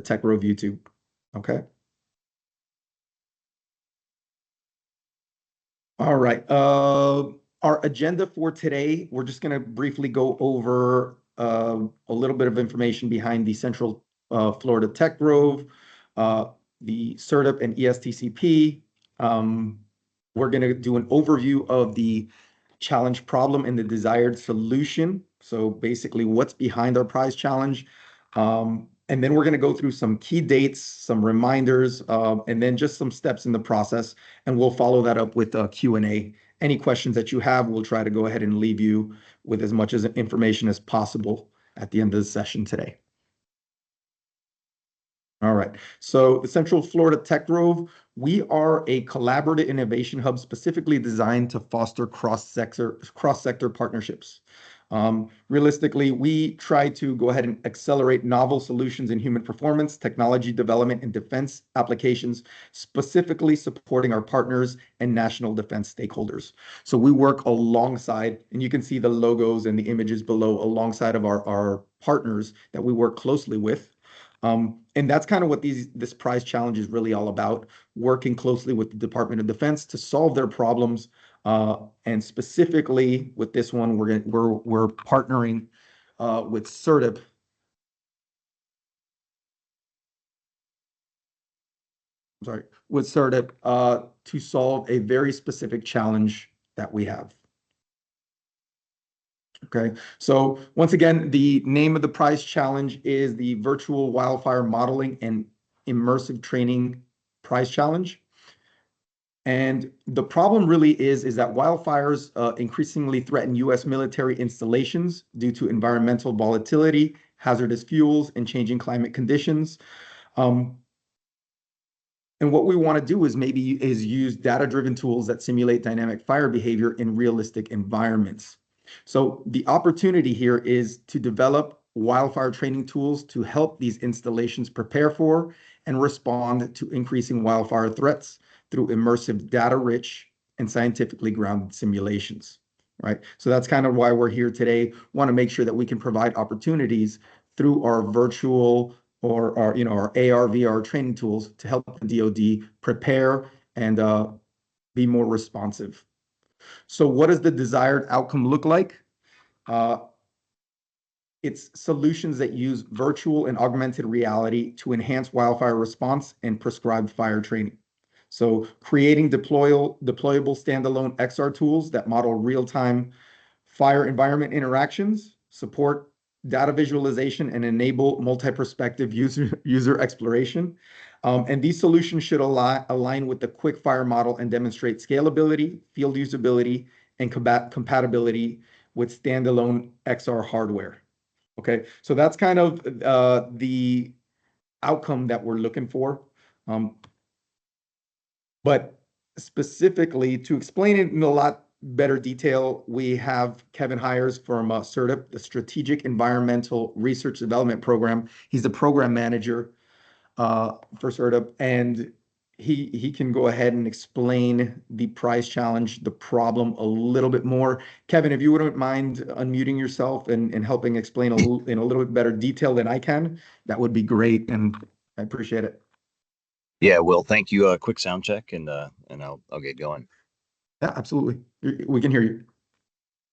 Tech Grove YouTube. Okay. All right. Our agenda for today, we're just going to briefly go over a little bit of information behind the Central Florida Tech Grove, the SERDP and ESTCP. We're going to do an overview of the challenge problem and the desired solution. So basically what's behind our prize challenge. And then we're going to go through some key dates, some reminders, and then just some steps in the process. And we'll follow that up with a Q&A. Any questions that you have, we'll try to go ahead and leave you with as much information as possible at the end of the session today. All right. So the Central Florida Tech Grove, we are a collaborative innovation hub specifically designed to foster cross-sector partnerships. Realistically, we try to go ahead and accelerate novel solutions in human performance, technology development, and defense applications, specifically supporting our partners and national defense stakeholders. So we work alongside, and you can see the logos and the images below, alongside of our partners that we work closely with. And that's kind of what this prize challenge is really all about, working closely with the Department of Defense to solve their problems. And specifically with this one, we're partnering with SERDP. With SERDP to solve a very specific challenge that we have. Okay, so once again, the name of the prize challenge is the Virtual Wildfire Modeling and Immersive Training Prize Challenge. And the problem really is that wildfires increasingly threaten U.S. military installations due to environmental volatility, hazardous fuels, and changing climate conditions. And what we want to do is use data-driven tools that simulate dynamic fire behavior in realistic environments. So the opportunity here is to develop wildfire training tools to help these installations prepare for and respond to increasing wildfire threats through immersive, data-rich, and scientifically grounded simulations, right? So that's kind of why we're here today. Want to make sure that we can provide opportunities through our virtual or our AR, VR training tools to help the DoD prepare and be more responsive. So what does the desired outcome look like? It's solutions that use virtual and augmented reality to enhance wildfire response and prescribed fire training. So creating deployable standalone XR tools that model real-time fire environment interactions, support data visualization, and enable multi-perspective user exploration. And these solutions should align with the quick fire model and demonstrate scalability, field usability, and compatibility with standalone XR hardware. Okay, so that's kind of the outcome that we're looking for. But specifically, to explain it in a lot better detail, we have Kevin Hires from SERDP, the Strategic Environmental Research Development Program. He's the program manager for SERDP, and he can go ahead and explain the prize challenge, the problem a little bit more. Kevin, if you wouldn't mind unmuting yourself and helping explain in a little bit better detail than I can, that would be great, and I appreciate it. Yeah, Will, thank you. Quick sound check, and I'll get going. Yeah, absolutely. We can hear you.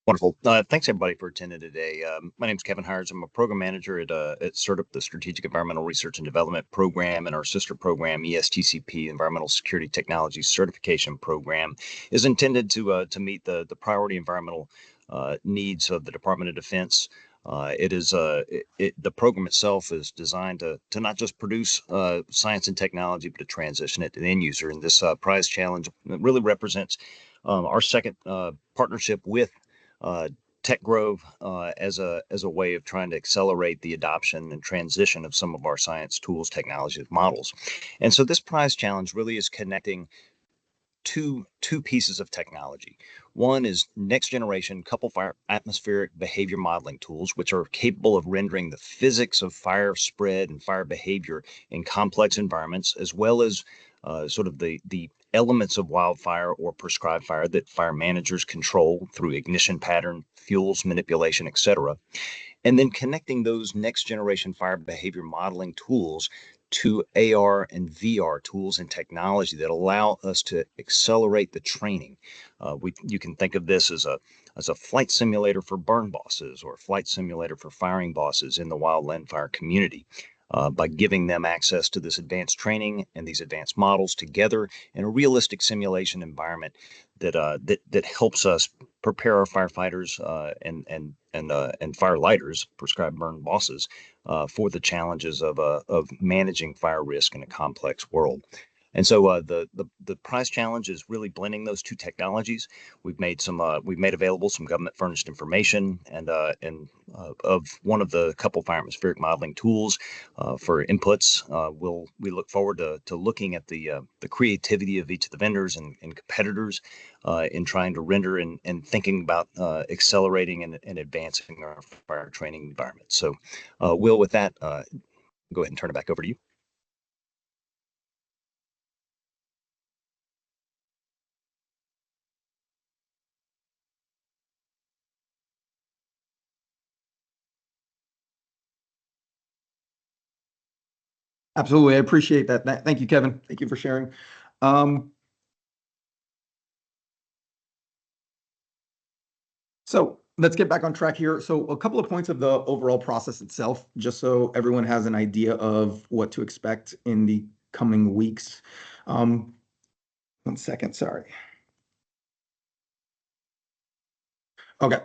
Wonderful. Thanks everybody for attending today. My name is Kevin Hires. I'm a program manager at SERDP, the Strategic Environmental Research and Development Program, and our sister program, ESTCP, Environmental Security Technology Certification Program, is intended to meet the priority environmental needs of the Department of Defense. The program itself is designed to not just produce science and technology, but to transition it to the end user. And this prize challenge really represents our second partnership with Tech Grove as a way of trying to accelerate the adoption and transition of some of our science tools, technologies, models. And so this prize challenge really is connecting two pieces of technology. One is next generation coupled fire atmospheric behavior modeling tools, which are capable of rendering the physics of fire spread and fire behavior in complex environments, as well as sort of the elements of wildfire or prescribed fire that fire managers control through ignition pattern, fuels manipulation, etc. and then connecting those next generation fire behavior modeling tools to AR and VR tools and technology that allow us to accelerate the training. You can think of this as a flight simulator for burn bosses or a flight simulator for firing bosses in the wildland fire community. By giving them access to this advanced training and these advanced models together in a realistic simulation environment that helps us prepare our firefighters and firelighters, prescribed burn bosses, for the challenges of managing fire risk in a complex world. And so the prize challenge is really blending those two technologies. We've made available some government furnished information of one of the couple fire atmospheric modeling tools for inputs. We look forward to looking at the creativity of each of the vendors and competitors in trying to render and thinking about accelerating and advancing our fire training environment. So, Will, with that, go ahead and turn it back over to you. Absolutely. I appreciate that. Thank you, Kevin. Thank you for sharing. Um, so let's get back on track here. So a couple of points of the overall process itself, just so everyone has an idea of what to expect in the coming weeks. Um, 1 second, sorry. Okay.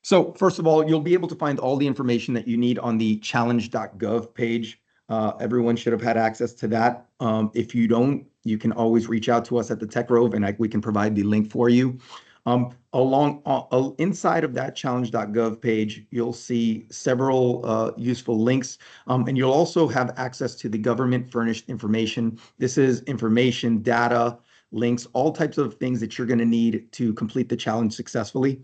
So first of all, you'll be able to find all the information that you need on the challenge.gov page. Everyone should have had access to that. If you don't, you can always reach out to us at the Tech Grove and we can provide the link for you. Inside of that challenge.gov page, you'll see several useful links, and you'll also have access to the government furnished information. This is information, data, links, all types of things that you're going to need to complete the challenge successfully.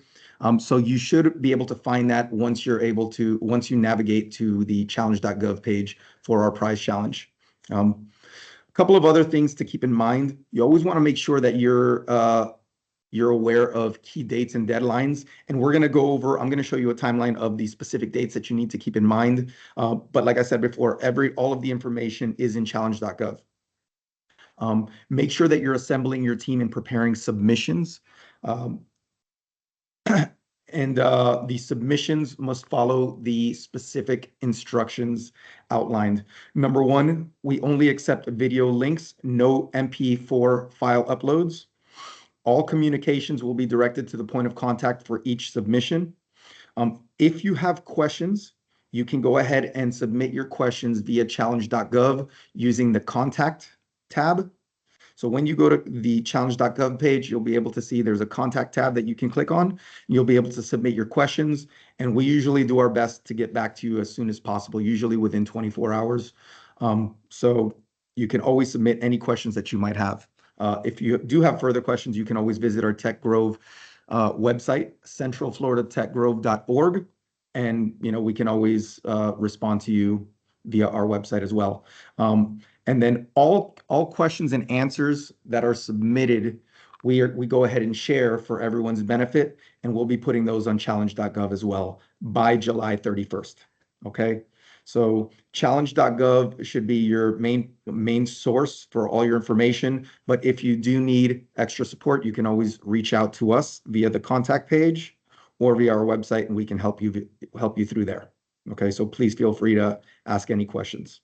So you should be able to find that once you navigate to the challenge.gov page for our prize challenge. A couple of other things to keep in mind. You always want to make sure that you're aware of key dates and deadlines. And I'm going to show you a timeline of the specific dates that you need to keep in mind. But like I said before, all of the information is in challenge.gov. Make sure that you're assembling your team and preparing submissions. And the submissions must follow the specific instructions outlined. Number one, we only accept video links, no MP4 file uploads. All communications will be directed to the point of contact for each submission. If you have questions, you can go ahead and submit your questions via challenge.gov using the contact tab. So when you go to the challenge.gov page, you'll be able to see there's a contact tab that you can click on. You'll be able to submit your questions, and we usually do our best to get back to you as soon as possible, usually within 24 hours. So you can always submit any questions that you might have. If you do have further questions, you can always visit our Tech Grove website, centralfloridatechgrove.org, and we can always respond to you via our website as well. And then all questions and answers that are submitted, we go ahead and share for everyone's benefit, and we'll be putting those on challenge.gov as well by July 31st. Okay. So challenge.gov should be your main source for all your information. But if you do need extra support, you can always reach out to us via the contact page or via our website, and we can help you through there. Okay. So please feel free to ask any questions.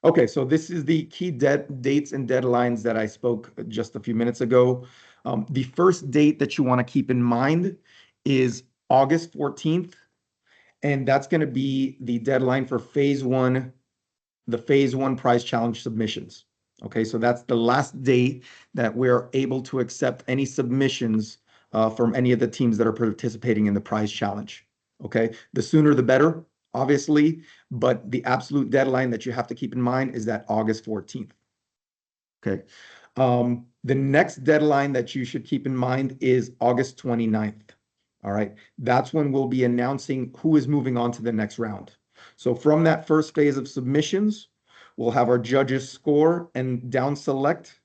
Okay, so this is the key dates and deadlines that I spoke just a few minutes ago. The first date that you want to keep in mind is August 14th, and that's going to be the deadline for the phase one prize challenge submissions. Okay, so that's the last date that we're able to accept any submissions from any of the teams that are participating in the prize challenge. Okay, the sooner the better, obviously, but the absolute deadline that you have to keep in mind is that August 14th. Okay. The next deadline that you should keep in mind is August 29th. All right. That's when we'll be announcing who is moving on to the next round. So from that first phase of submissions, we'll have our judges score and down select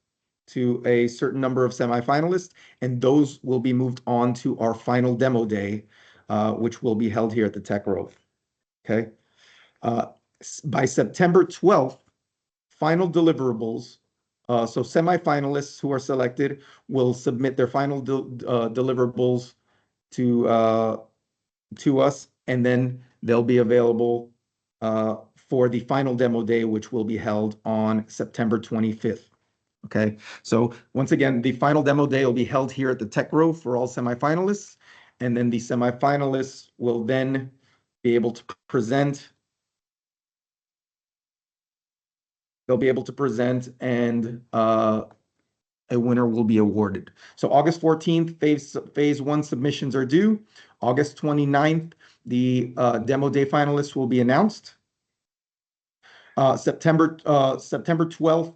to a certain number of semifinalists, and those will be moved on to our final demo day, which will be held here at the Tech Grove. Okay. By September 12th, final deliverables. So semifinalists who are selected will submit their final deliverables to us, and then they'll be available for the final demo day, which will be held on September 25th. Okay, so once again, the final demo day will be held here at the Tech Grove for all semifinalists, and then the semifinalists will then be able to present. They'll be able to present, and a winner will be awarded. So August 14th, phase one submissions are due. August 29th, the demo day finalists will be announced. September 12th,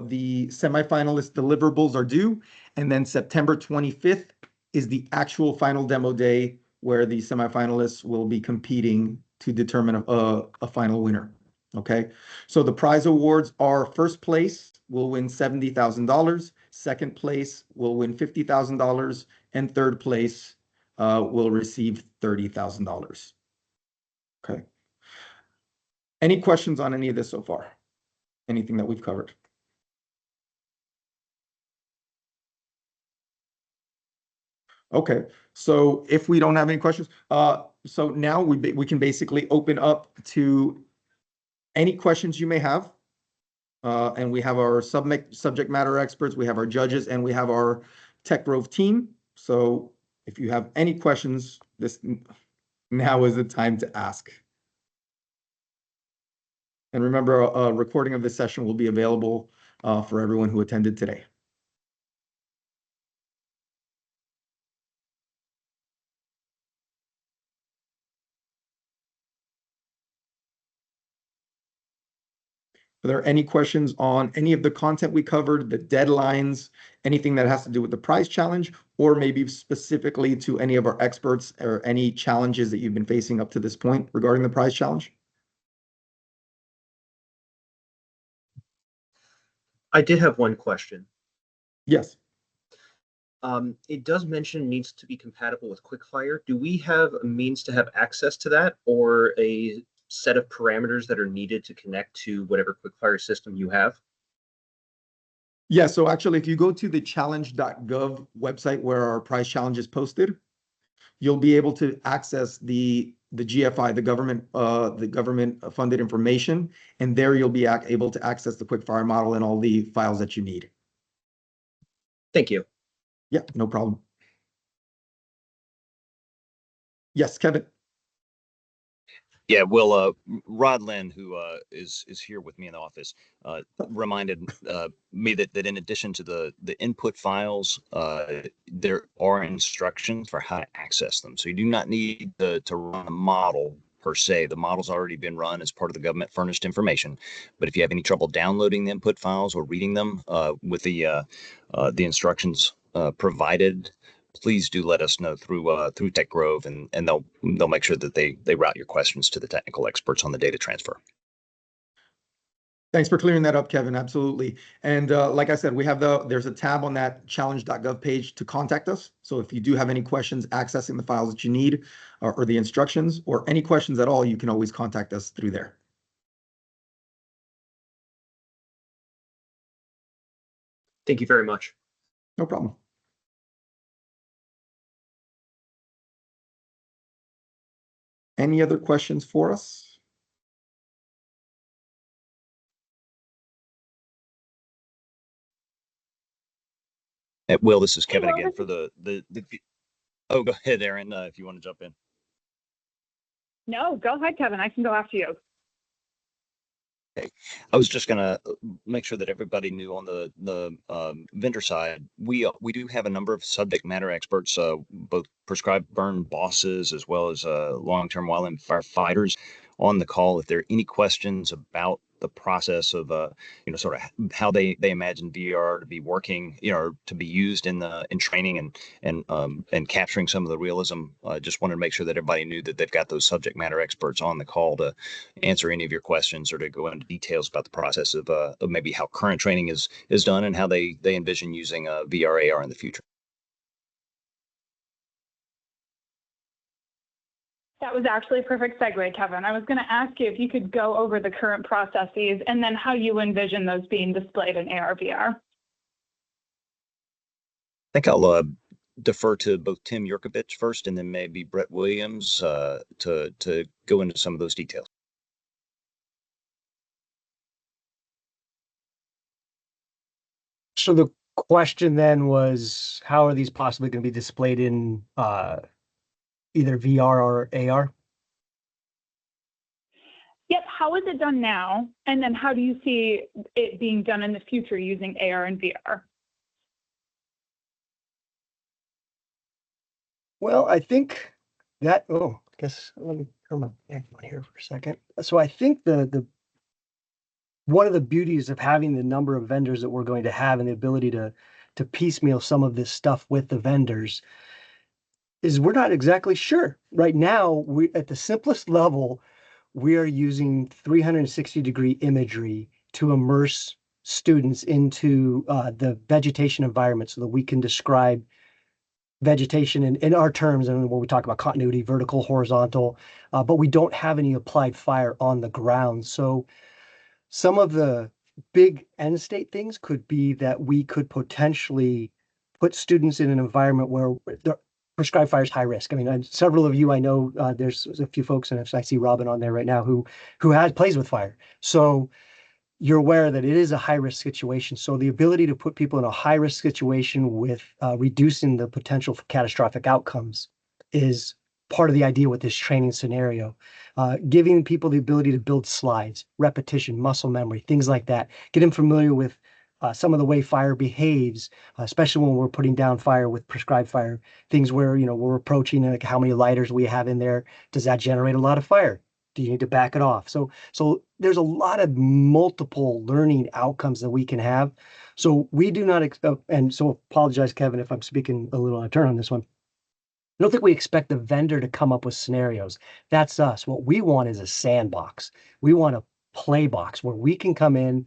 the semifinalist deliverables are due. And then September 25th is the actual final demo day where the semifinalists will be competing to determine a final winner. Okay, so the prize awards are: first place will win $70,000, second place will win $50,000, and third place will receive $30,000. Okay. Any questions on any of this so far? Anything that we've covered? Okay, so if we don't have any questions, so now we can basically open up to any questions you may have. And we have our subject matter experts, we have our judges, and we have our Tech Grove team. So if you have any questions, now is the time to ask. And remember, a recording of this session will be available for everyone who attended today. Are there any questions on any of the content we covered, the deadlines, anything that has to do with the prize challenge, or maybe specifically to any of our experts or any challenges that you've been facing up to this point regarding the prize challenge? I did have one question. Yes. It does mention it needs to be compatible with Quickfire. Do we have a means to have access to that, or a set of parameters that are needed to connect to whatever Quickfire system you have? Yeah, so actually, if you go to the challenge.gov website where our prize challenge is posted, you'll be able to access the GFI, the government funded information, and there you'll be able to access the Quickfire model and all the files that you need. Thank you. Yeah, no problem. Yes, Kevin. Yeah, well, Rod Lynn, who is here with me in the office, reminded me that in addition to the input files, there are instructions for how to access them. So you do not need to run a model per se. The model's already been run as part of the government furnished information. But if you have any trouble downloading the input files or reading them with the instructions provided, please do let us know through Tech Grove, and they'll make sure that they route your questions to the technical experts on the data transfer. Thanks for clearing that up, Kevin. Absolutely. And like I said, there's a tab on that challenge.gov page to contact us. So if you do have any questions accessing the files that you need, or the instructions, or any questions at all, you can always contact us through there. Thank you very much. No problem. Any other questions for us? Will, this is Kevin again for the oh, go ahead, Aaron, if you want to jump in. No, go ahead, Kevin. I can go after you. Okay. I was just going to make sure that everybody knew on the vendor side, we do have a number of subject matter experts, both prescribed burn bosses as well as long-term wildland firefighters on the call. If there are any questions about the process of sort of how they imagine VR to be working, to be used in training and capturing some of the realism. Just wanted to make sure that everybody knew that they've got those subject matter experts on the call to answer any of your questions or to go into details about the process of maybe how current training is done and how they envision using VR AR in the future. That was actually a perfect segue, Kevin. I was going to ask you if you could go over the current processes and then how you envision those being displayed in AR, VR. I think I'll defer to both Tim Yurkovich first and then maybe Brett Williams to go into some of those details. So the question then was, how are these possibly going to be displayed in either VR or AR? Yep. How is it done now? And then how do you see it being done in the future using AR and VR? Well, I think that, I guess let me turn my back on here for a second. So I think the one of the beauties of having the number of vendors that we're going to have and the ability to piecemeal some of this stuff with the vendors is we're not exactly sure. Right now, we at the simplest level, we are using 360-degree imagery to immerse students into the vegetation environment so that we can describe vegetation in our terms, and when we talk about continuity, vertical, horizontal, but we don't have any applied fire on the ground. So some of the big end state things could be that we could potentially put students in an environment where the prescribed fire is high risk. I mean, several of you I know, there's a few folks, and I see Robin on there right now who plays with fire. So you're aware that it is a high risk situation. So the ability to put people in a high risk situation with reducing the potential for catastrophic outcomes is part of the idea with this training scenario. Giving people the ability to build slides, repetition, muscle memory, things like that. Get them familiar with some of the way fire behaves, especially when we're putting down fire with prescribed fire. Things where, we're approaching like how many lighters we have in there. Does that generate a lot of fire? Do you need to back it off? So there's a lot of multiple learning outcomes that we can have. So we do not, and so apologize, Kevin, if I'm speaking a little out of turn on this one. I don't think we expect the vendor to come up with scenarios. That's us. What we want is a sandbox. We want a play box where we can come in,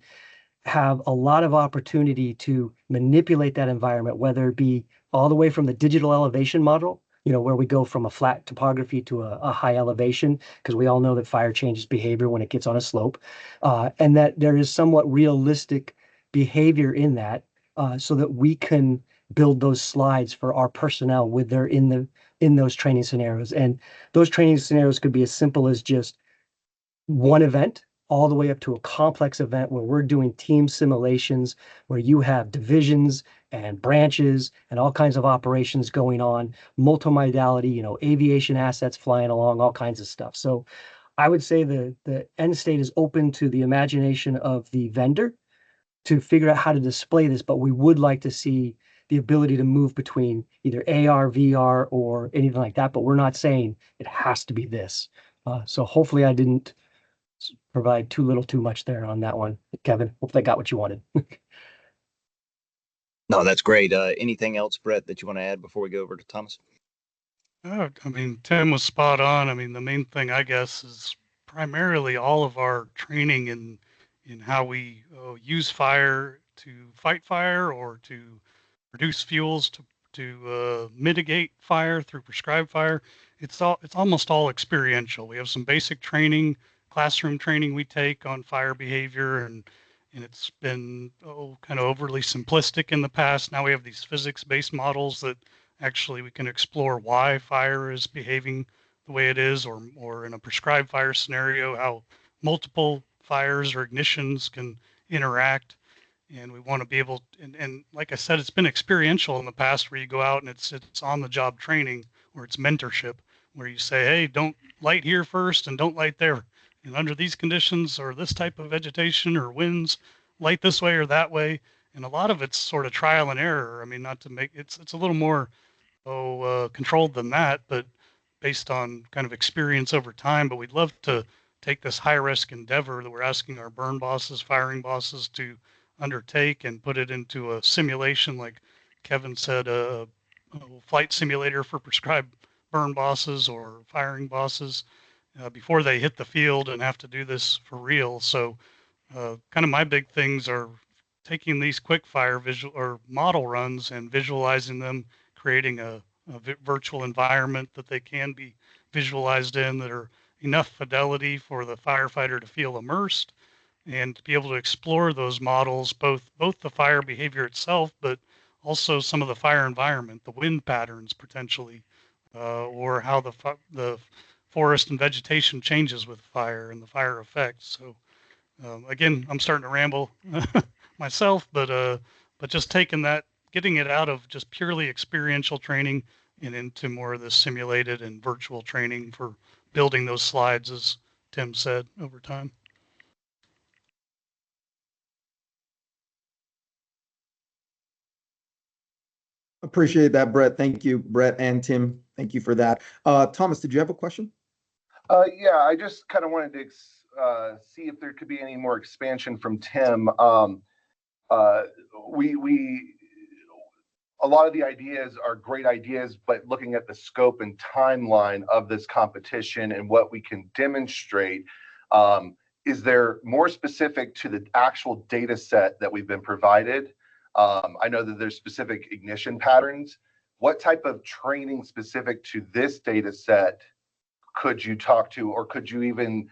have a lot of opportunity to manipulate that environment, whether it be all the way from the digital elevation model, where we go from a flat topography to a high elevation, because we all know that fire changes behavior when it gets on a slope, and that there is somewhat realistic behavior in that, so that we can build those slides for our personnel with their in those training scenarios. And those training scenarios could be as simple as just one event all the way up to a complex event where we're doing team simulations, where you have divisions and branches and all kinds of operations going on, multimodality, aviation assets flying along, all kinds of stuff. So I would say the end state is open to the imagination of the vendor to figure out how to display this, but we would like to see the ability to move between either AR, VR, or anything like that, but we're not saying it has to be this. So hopefully I didn't provide too little too much there on that one, Kevin. Hope they got what you wanted. No, that's great. Anything else, Brett, that you want to add before we go over to Thomas? I mean, Tim was spot on. I mean, the main thing, I guess, is primarily all of our training in how we use fire to fight fire or to produce fuels to mitigate fire through prescribed fire. It's almost all experiential. We have some basic training, classroom training we take on fire behavior, and it's been kind of overly simplistic in the past. Now we have these physics-based models that actually we can explore why fire is behaving the way it is, or in a prescribed fire scenario, how multiple fires or ignitions can interact. And we want to be able, and like I said, it's been experiential in the past where you go out and it's on the job training, or it's mentorship, where you say, hey, don't light here first and don't light there. And under these conditions or this type of vegetation or winds, light this way or that way. And a lot of it's sort of trial and error. I mean, not to make it's a little more controlled than that, but based on kind of experience over time. But we'd love to take this high risk endeavor that we're asking our burn bosses, firing bosses to undertake and put it into a simulation, like Kevin said, a flight simulator for prescribed burn bosses or firing bosses before they hit the field and have to do this for real. So kind of my big things are taking these quick fire visual or model runs and visualizing them, creating a virtual environment that they can be visualized in, that are enough fidelity for the firefighter to feel immersed and to be able to explore those models, both the fire behavior itself, but also some of the fire environment, the wind patterns potentially, or how the forest and vegetation changes with fire and the fire effects. So again, I'm starting to ramble myself, but just taking that, getting it out of just purely experiential training and into more of the simulated and virtual training for building those slides, as Tim said, over time. Appreciate that, Brett. Thank you, Brett and Tim. Thank you for that. Thomas, did you have a question? Yeah, I just kind of wanted to see if there could be any more expansion from Tim. A lot of the ideas are great ideas, but looking at the scope and timeline of this competition and what we can demonstrate, is there more specific to the actual data set that we've been provided? I know that there's specific ignition patterns. What type of training specific to this data set could you talk to, or could you even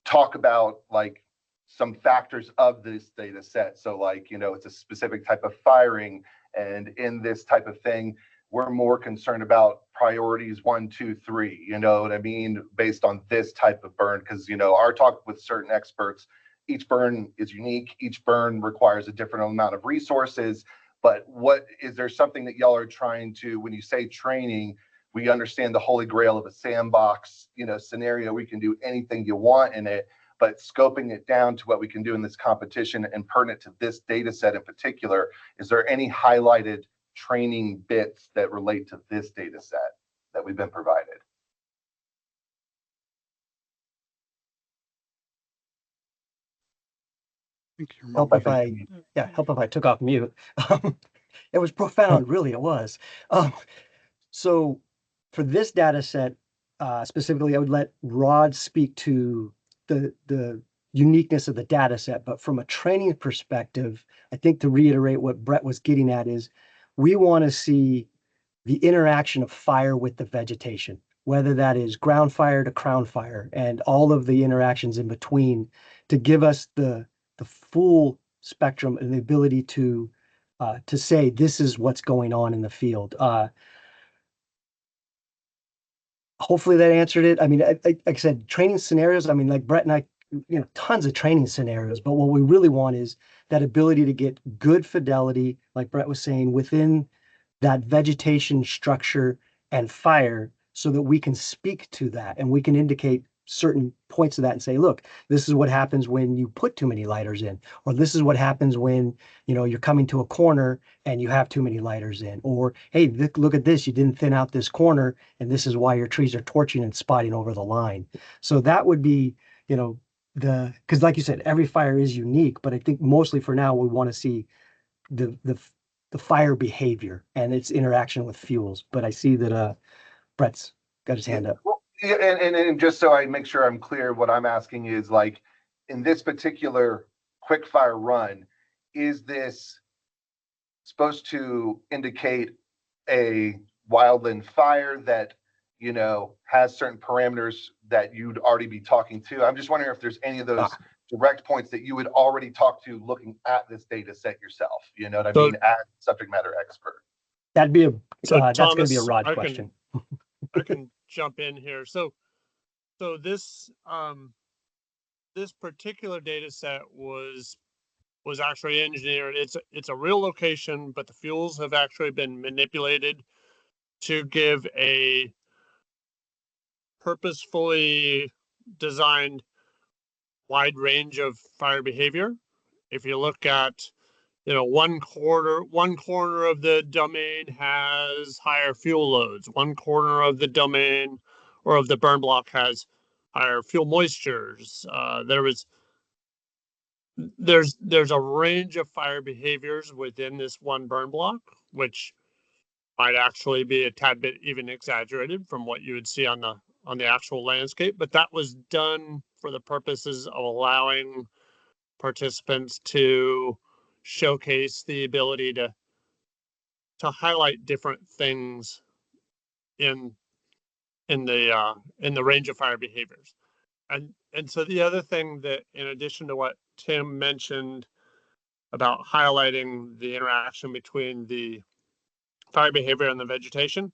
talk about like some factors of this data set? So like, it's a specific type of firing, and in this type of thing, we're more concerned about priorities 1, 2, 3, you know what I mean? Based on this type of burn, because, our talk with certain experts, each burn is unique. Each burn requires a different amount of resources. But is there something that y'all are trying to, when you say training, we understand the holy grail of a sandbox, scenario, we can do anything you want in it, but scoping it down to what we can do in this competition and pertinent to this data set in particular, is there any highlighted training bits that relate to this data set that we've been provided? Help if I took off mute. It was profound, really, it was. So for this data set, specifically, I would let Rod speak to the uniqueness of the data set. But from a training perspective, I think to reiterate what Brett was getting at is we want to see the interaction of fire with the vegetation, whether that is ground fire to crown fire and all of the interactions in between, to give us the full spectrum and the ability to say this is what's going on in the field. Hopefully that answered it. I mean, like I said, training scenarios, I mean, like Brett and I, tons of training scenarios, but what we really want is that ability to get good fidelity, like Brett was saying, within that vegetation structure and fire, so that we can speak to that and we can indicate certain points of that and say, look, this is what happens when you put too many lighters in, or this is what happens when, you're coming to a corner and you have too many lighters in, or, hey, look at this, you didn't thin out this corner, and this is why your trees are torching and spotting over the line. So that would be, because like you said, every fire is unique, but I think mostly for now, we want to see the fire behavior and its interaction with fuels. But I see that Brett's got his hand up. Yeah, and just so I make sure I'm clear, what I'm asking is, like, in this particular quick fire run, is this supposed to indicate a wildland fire that, has certain parameters that you'd already be talking to? I'm just wondering if there's any of those direct points that you would already talk to looking at this data set yourself, you know what I mean, as subject matter expert. That'd be Thomas, that's going to be a Rod question. I can jump in here. So this this particular data set was actually engineered. It's a real location, but the fuels have actually been manipulated to give a purposefully designed wide range of fire behavior. If you look at, one corner of the domain has higher fuel loads. One corner of the domain or of the burn block has higher fuel moistures. There's a range of fire behaviors within this one burn block, which might actually be a tad bit even exaggerated from what you would see on the actual landscape. But that was done for the purposes of allowing participants to showcase the ability to highlight different things in the range of fire behaviors. And so the other thing that, in addition to what Tim mentioned about highlighting the interaction between the fire behavior and the vegetation,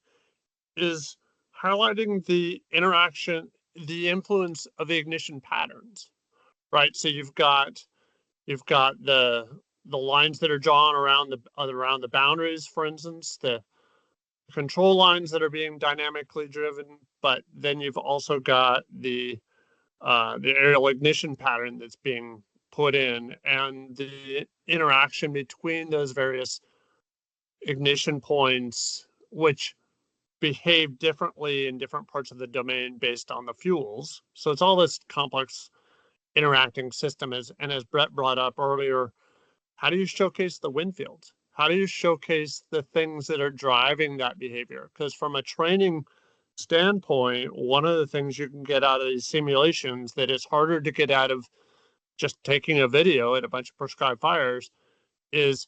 is highlighting the interaction, the influence of the ignition patterns, right? So you've got the lines that are drawn around the boundaries, for instance, the control lines that are being dynamically driven, but then you've also got the aerial ignition pattern that's being put in, and the interaction between those various ignition points, which behave differently in different parts of the domain based on the fuels. So it's all this complex interacting system. And as Brett brought up earlier, how do you showcase the wind fields? How do you showcase the things that are driving that behavior? Because from a training standpoint, one of the things you can get out of these simulations that is harder to get out of just taking a video at a bunch of prescribed fires is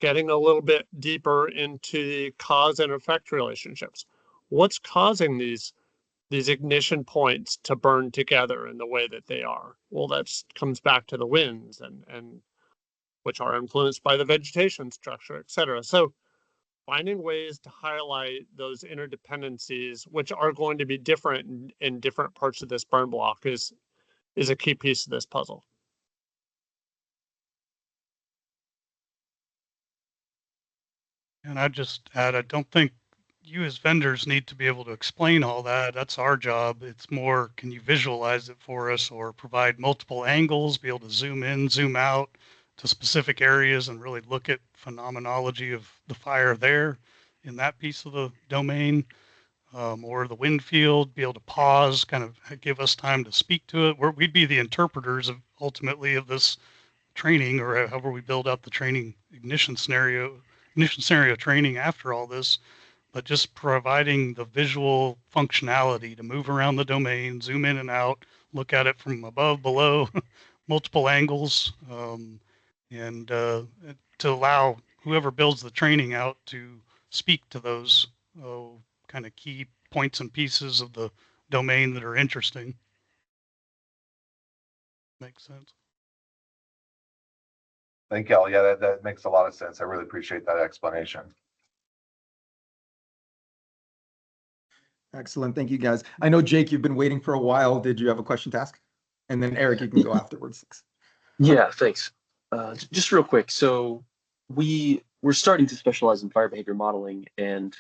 getting a little bit deeper into the cause and effect relationships. What's causing these ignition points to burn together in the way that they are? Well, that comes back to the winds and which are influenced by the vegetation structure, et cetera. So finding ways to highlight those interdependencies, which are going to be different in different parts of this burn block, is a key piece of this puzzle. And I just add, I don't think you as vendors need to be able to explain all that. That's our job. It's more, can you visualize it for us or provide multiple angles, be able to zoom in, zoom out to specific areas and really look at phenomenology of the fire there in that piece of the domain, or the wind field, be able to pause, kind of give us time to speak to it. We'd be the interpreters of ultimately of this training, or however we build out the training ignition scenario training after all this, but just providing the visual functionality to move around the domain, zoom in and out, look at it from above, below, multiple angles, and to allow whoever builds the training out to speak to those kind of key points and pieces of the domain that are interesting. Makes sense. Thank you, Al. Yeah, that makes a lot of sense. I really appreciate that explanation. Excellent. Thank you, guys. I know, Jake, you've been waiting for a while. Did you have a question to ask? And then Eric, you can go afterwards. Yeah, thanks. Just real quick. So we're starting to specialize in fire behavior modeling, and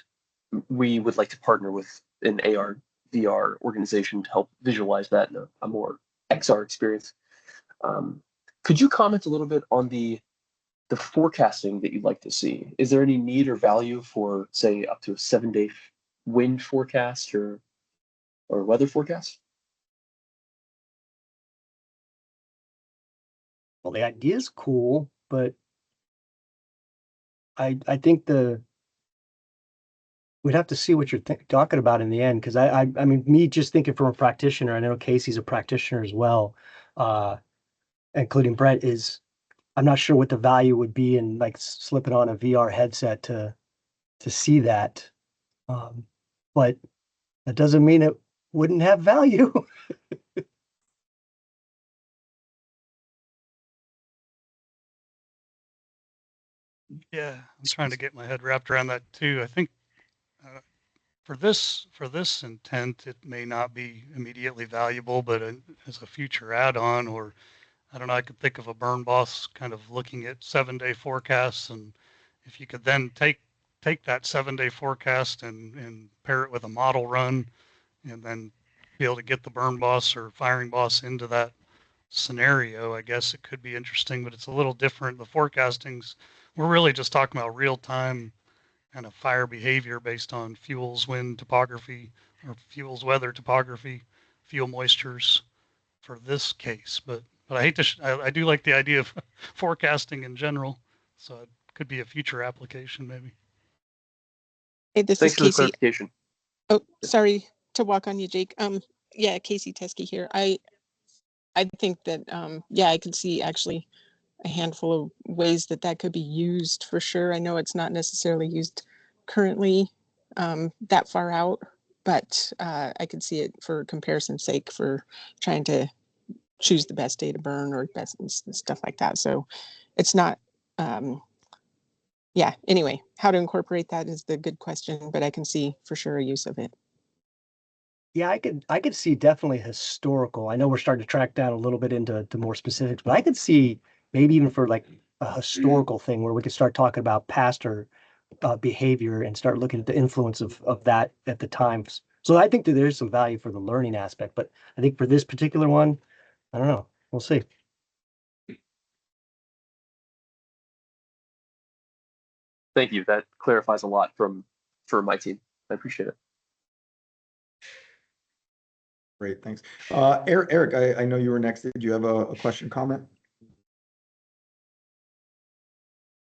we would like to partner with an AR, VR organization to help visualize that in a more XR experience. Could you comment a little bit on the forecasting that you'd like to see? Is there any need or value for, say, up to a 7-day wind forecast or weather forecast? Well, the idea is cool, but I think we'd have to see what you're talking about in the end, because I mean, me just thinking from a practitioner, I know Casey's a practitioner as well, including Brett, I'm not sure what the value would be in like slipping on a VR headset to see that, but that doesn't mean it wouldn't have value. Yeah, I'm trying to get my head wrapped around that too. I think for this intent, it may not be immediately valuable, but as a future add-on, or I don't know, I could think of a burn boss kind of looking at 7-day forecasts, and if you could then take that 7-day forecast and pair it with a model run, and then be able to get the burn boss or firing boss into that scenario, I guess it could be interesting, but it's a little different. The forecastings, we're really just talking about real time kind of fire behavior based on fuels, wind topography, or fuels, weather, topography, fuel moistures for this case, but I hate to, I do like the idea of forecasting in general. So it could be a future application maybe. Hey, this Thanks is for the Casey. clarification. Oh, sorry to walk on you, Jake. Yeah, Casey Teskey here. I think that yeah, I can see actually a handful of ways that that could be used for sure. I know it's not necessarily used currently that far out, but I could see it for comparison's sake for trying to choose the best day to burn or best stuff like that. So it's not, yeah, anyway, how to incorporate that is the good question, but I can see for sure a use of it. Yeah, I could see definitely historical. I know we're starting to track down a little bit into more specifics, but I could see maybe even for like a historical thing where we could start talking about past or behavior and start looking at the influence of that at the times. So I think that there's some value for the learning aspect, but I think for this particular one, I don't know. We'll see. Thank you. That clarifies a lot for my team. I appreciate it. Great, thanks. Eric, I know you were next. Did you have a question, comment?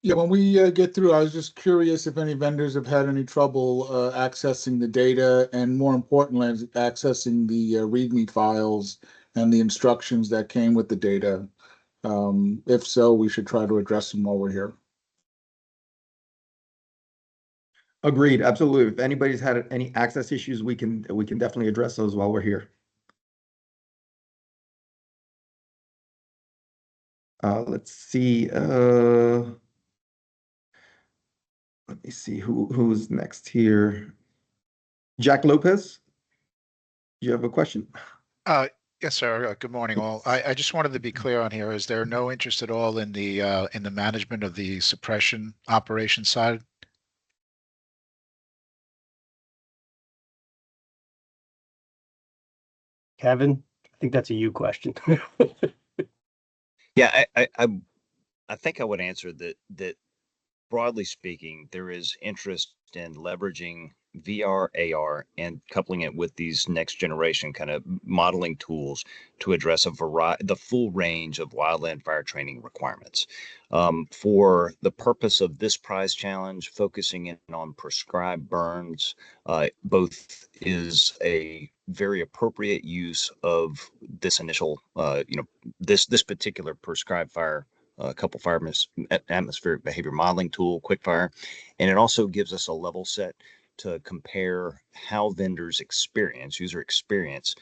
Yeah, when we get through, I was just curious if any vendors have had any trouble accessing the data and more importantly, accessing the README files and the instructions that came with the data. If so, we should try to address them while we're here. Agreed, absolutely. If anybody's had any access issues, we can definitely address those while we're here. Let's see. Let me see who's next here. Jack Lopez, you have a question? Yes, sir. Good morning, all. I just wanted to be clear on here. Is there no interest at all in the management of the suppression operation side? Kevin, I think that's a you question. Yeah, I think I would answer that broadly speaking, there is interest in leveraging VR, AR, and coupling it with these next generation kind of modeling tools to address the full range of wildland fire training requirements. For the purpose of this prize challenge, focusing in on prescribed burns, both is a very appropriate use of this initial, this particular prescribed fire a couple fire atmospheric behavior modeling tool, Quickfire, and it also gives us a level set to compare how vendors' user experience,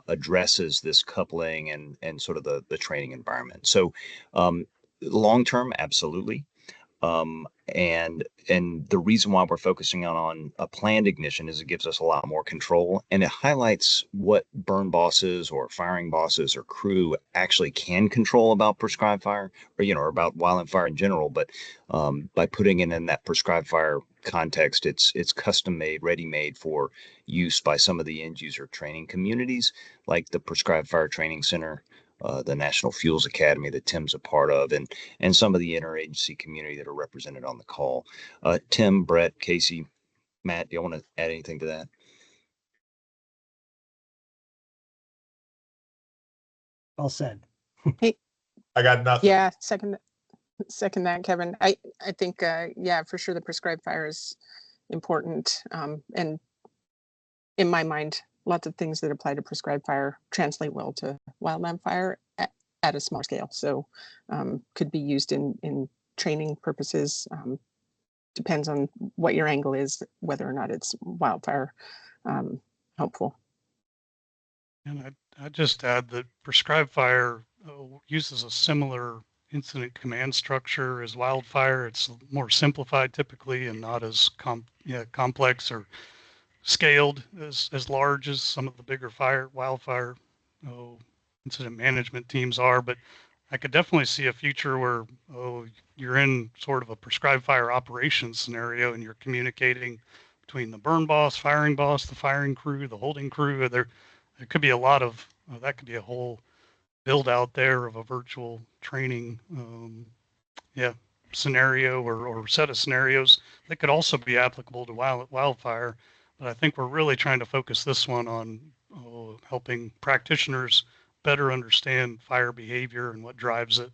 addresses this coupling and sort of the training environment. So long term, absolutely. And the reason why we're focusing on a planned ignition is it gives us a lot more control, and it highlights what burn bosses or firing bosses or crew actually can control about prescribed fire, or about wildland fire in general. But by putting it in that prescribed fire context, it's custom made, ready made for use by some of the end user training communities, like the Prescribed Fire Training Center, the National Fuels Academy that Tim's a part of, and some of the interagency community that are represented on the call. Tim, Brett, Casey, Matt, do you want to add anything to that? Well said. Hey, I got nothing. yeah, second that, Kevin. I think yeah, for sure the prescribed fire is important, and in my mind, lots of things that apply to prescribed fire translate well to wildland fire at a small scale. So could be used in training purposes. Depends on what your angle is, whether or not it's wildfire helpful. And I'd just add that prescribed fire uses a similar incident command structure as wildfire. It's more simplified typically and not as complex or scaled as large as some of the bigger wildfire incident management teams are. But I could definitely see a future where you're in sort of a prescribed fire operations scenario and you're communicating between the burn boss, firing boss, the firing crew, the holding crew. There could be a lot of that could be a whole build out there of a virtual training scenario or set of scenarios that could also be applicable to wildfire. But I think we're really trying to focus this one on helping practitioners better understand fire behavior and what drives it.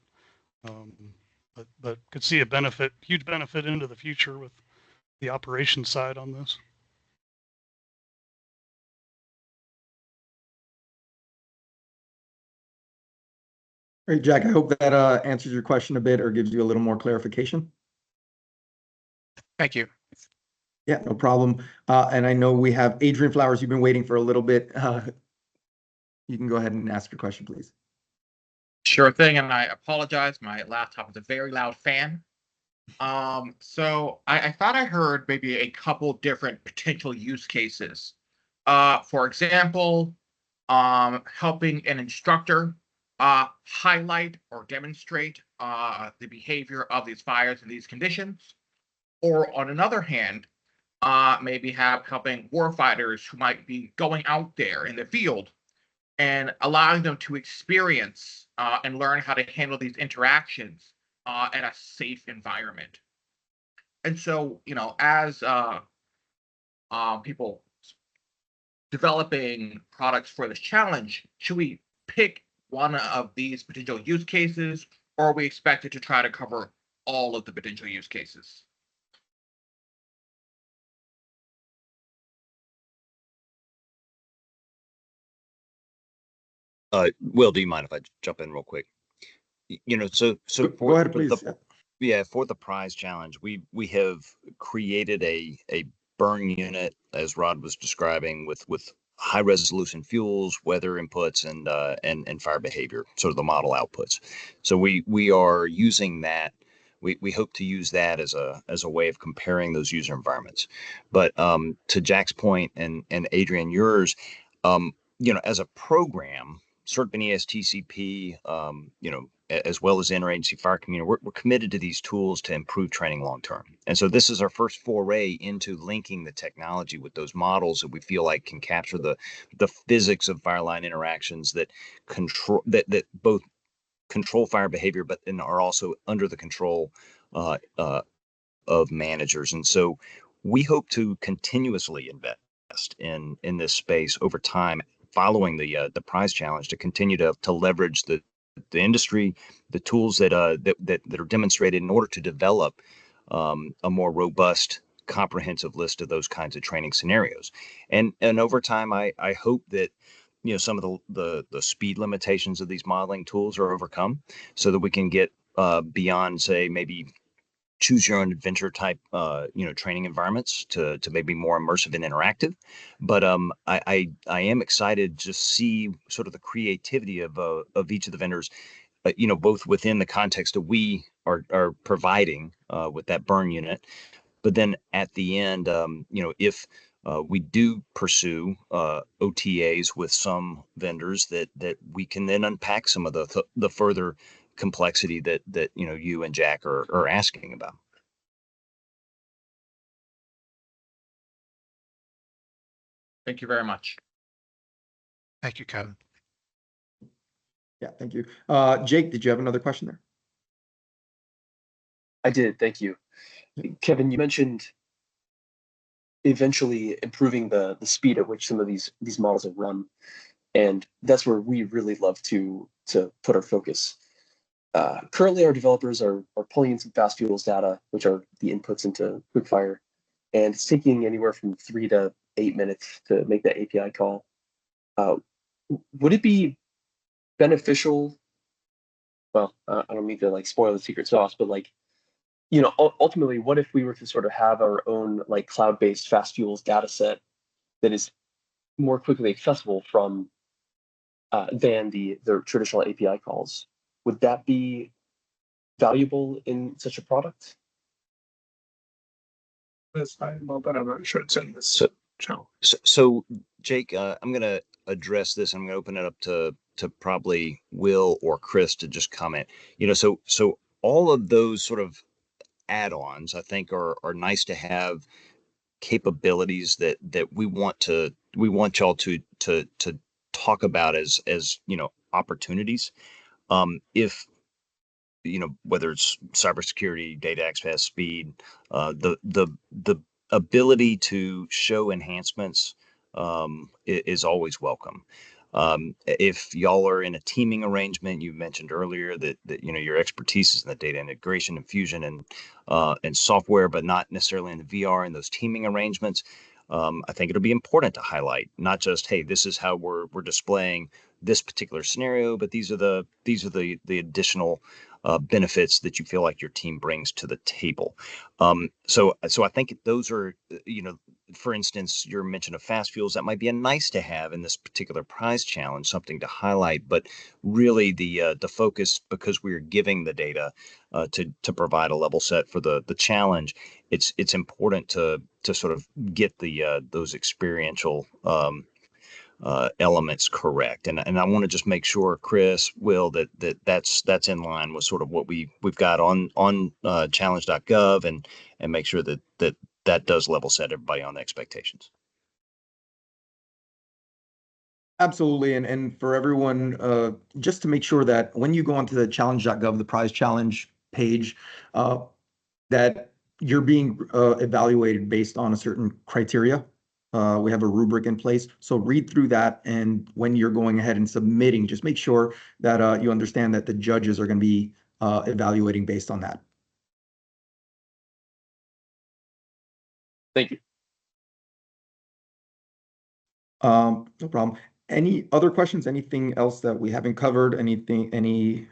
But could see a benefit, huge benefit into the future with the operations side on this. Great, Jack. I hope that answers your question a bit or gives you a little more clarification. Thank you. Yeah, no problem. And I know we have Adrian Flowers. You've been waiting for a little bit. You can go ahead and ask your question, please. Sure thing, and I apologize. My laptop is a very loud fan. So I thought I heard maybe a couple different potential use cases. For example, helping an instructor highlight or demonstrate the behavior of these fires in these conditions. Or on another hand, maybe helping warfighters who might be going out there in the field and allowing them to experience and learn how to handle these interactions in a safe environment. And so, as people developing products for this challenge, should we pick one of these potential use cases, or are we expected to try to cover all of the potential use cases? Will, do you mind if I jump in real quick? So Go ahead, please. For the prize challenge, we have created a burn unit, as Rod was describing, with high resolution fuels, weather inputs, and fire behavior, sort of the model outputs. So we are using that. We hope to use that as a way of comparing those user environments. But to Jack's point and Adrian, yours, as a program, SERDP and ESTCP, as well as the interagency fire community, we're committed to these tools to improve training long term. And so this is our first foray into linking the technology with those models that we feel like can capture the physics of fire line interactions that control that both control fire behavior, but then are also under the control of managers. And so we hope to continuously invest in this space over time, following the prize challenge, to continue to leverage the industry, the tools that are demonstrated in order to develop a more robust, comprehensive list of those kinds of training scenarios. And over time, I hope that some of the speed limitations of these modeling tools are overcome, so that we can get beyond, say, maybe choose your own adventure type training environments to maybe more immersive and interactive. But I am excited to see sort of the creativity of each of the vendors, both within the context of we are providing with that burn unit, but then at the end, if we do pursue OTAs with some vendors, that we can then unpack some of the further complexity that you and Jack are asking about. Thank you very much. Thank you, Kevin. Yeah, thank you. Jake, did you have another question there? I did, thank you. Kevin, you mentioned eventually improving the speed at which some of these models are run, and that's where we really love to put our focus. Currently, our developers are pulling in some fast fuels data, which are the inputs into Quickfire, and it's taking anywhere from 3 to 8 minutes to make that API call. Would it be beneficial? Well, I don't mean to spoil the secret sauce, but ultimately, what if we were to sort of have our own cloud-based fast fuels data set that is more quickly accessible from than the traditional API calls? Would that be valuable in such a product? That's valuable, but I'm not sure it's in this channel. So Jake, I'm going to address this. I'm going to open it up to probably Will or Chris to just comment. So all of those sort of add-ons, I think, are nice to have capabilities that we want y'all to talk about as opportunities. If whether it's cybersecurity, data access, speed, the ability to show enhancements is always welcome. If y'all are in a teaming arrangement, you mentioned earlier that you know your expertise is in the data integration and fusion and software, but not necessarily in the VR and those teaming arrangements. I think it'll be important to highlight not just, hey, this is how we're displaying this particular scenario, but these are the additional benefits that you feel like your team brings to the table. So I think those are, you know, for instance, your mention of fast fuels, that might be a nice to have in this particular prize challenge, something to highlight, but really the focus, because we're giving the data to provide a level set for the challenge, it's important to sort of get the those experiential elements correct. And I want to just make sure, Chris, Will, that's in line with sort of what we've got on challenge.gov, and make sure that does level set everybody on expectations. Absolutely. And for everyone, just to make sure that when you go onto the challenge.gov, the prize challenge page, that you're being evaluated based on a certain criteria. We have a rubric in place. So read through that. And when you're going ahead and submitting, just make sure that you understand that the judges are going to be evaluating based on that. Thank you. No problem. Any other questions? Anything else that we haven't covered? Any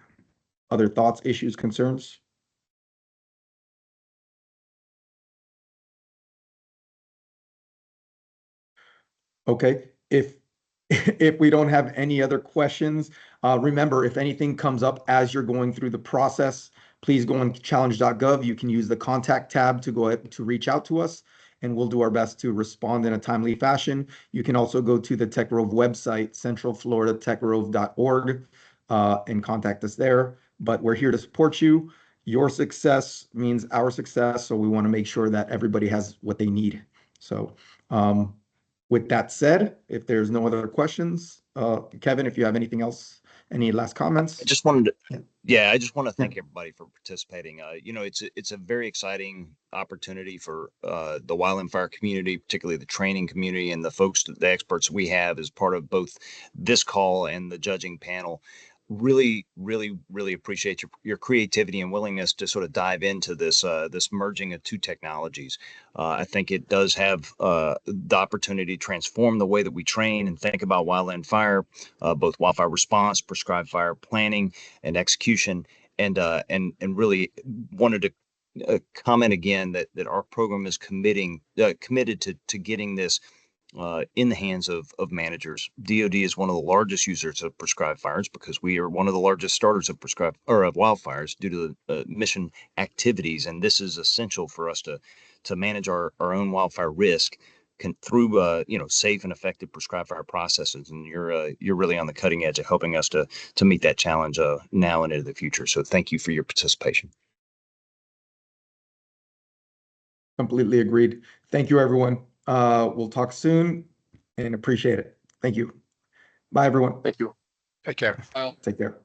other thoughts, issues, concerns? Okay, if if we don't have any other questions, remember, if anything comes up as you're going through the process, please go on challenge.gov. You can use the contact tab to go ahead to reach out to us, and we'll do our best to respond in a timely fashion. You can also go to the TechRove website, centralfloриdatechrove.org, and contact us there. But we're here to support you. Your success means our success, so we want to make sure that everybody has what they need. So, with that said, if there's no other questions, Kevin, if you have anything else, any last comments? I just wanted Yeah. to, yeah, I just want to thank everybody for participating. You know, it's a very exciting opportunity for the wildfire community, particularly the training community and the folks, the experts we have as part of both this call and the judging panel. Really, really, really appreciate your creativity and willingness to sort of dive into this this merging of two technologies. I think it does have the opportunity to transform the way that we train and think about wildland fire, both wildfire response, prescribed fire planning, and execution. And really wanted to comment again that our program is committed to getting this in the hands of managers. DoD is one of the largest users of prescribed fires because we are one of the largest starters of prescribed or of wildfires due to the mission activities, and this is essential for us to manage our own wildfire risk through you know, safe and effective prescribed fire processes. And you're really on the cutting edge of helping us to meet that challenge now and into the future. So thank you for your participation. Completely agreed. Thank you, everyone. We'll talk soon and appreciate it. Thank you. Bye, everyone. Thank you. Take care. Take care.